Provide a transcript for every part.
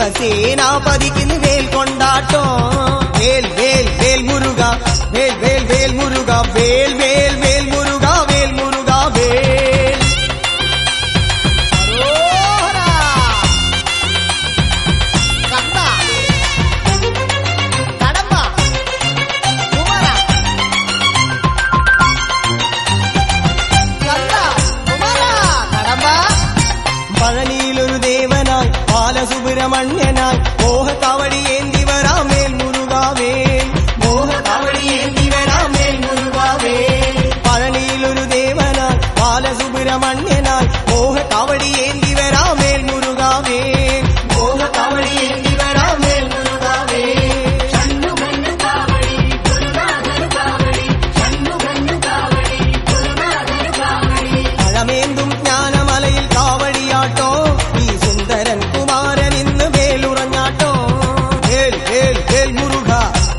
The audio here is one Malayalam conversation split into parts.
ശിവസേനാപതിക്ക് വേൽ കൊണ്ടാട്ടോ വേൽ വേൽ വേൽ മുരുക വേൽ വേൽ വേൽ മുരുക വേൽ വേൽ വേൽ മുരുക വേൽ മുരുക വേൽ പഴനിയിലൊരു ദേവനായി ബാലസുബ്രഹ്മണ്യനായി മോഹകാവടിയേന്തി വരാം വേൽ മുരുകാവേൽ മോഹകാവടിയേന്തി വരാം വേൽ മുരുകാവേൽ പഴനിയിലൊരു ദേവനായി ബാലസുബ്രഹ്മണ്യനായി മോഹകാവടിയേന്തി വരാം വേൽ മുരുകാവേൽ മോഹകാവടിയേന്തി വരാം വേൽ മുരുകാവേൽ പഴമേന്തും ജ്ഞാനമലയിൽ കാവടിയാട്ടോ ഈ സുന്ദരൻ കുമാരൻ ഇന്ന് വേലുറഞ്ഞാട്ടോ വേൽ വേൽ വേൽ മുരുക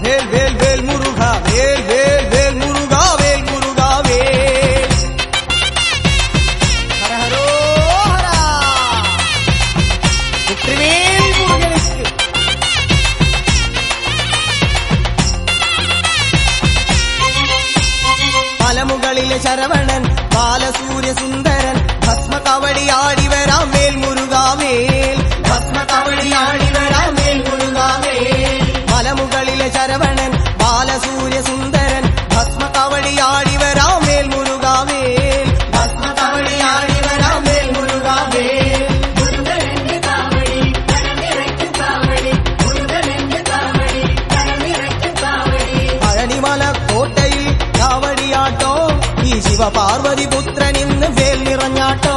വേൽ വേൽ വേൽ മുരുക വേൽ വേൽ വേൽ മുരുക വേൽ മുരുക വേൽ ഹര ഹരോ ഹര പുത്രിവേൽ മുരുകനുക്ക് മലമുകളിലെ ശരവണൻ ബാലസൂര്യസുന്ദരൻ ഭസ്മകവടിയാടി വരാം വേൽ മുരുകാവേൽ ഭസ്മകവടിയാടി വരാം വേൽ മുരുകാവേൽ മലമുകളിലെ ശരവണൻ ബാലസൂര്യസുന്ദരൻ ഭസ്മകവടിയാടി വരാം വേൽ മുരുകാവേൽ ഭസ്മകവടിയാടി വരാം വേൽ മുരുകാവേൽ പഴനിമല കോട്ടയിൽ കാവടിയാട്ടോ ഈ ശിവപാർവതി പുത്രൻ ഇന്ന് വേൽ നിറഞ്ഞാട്ടോ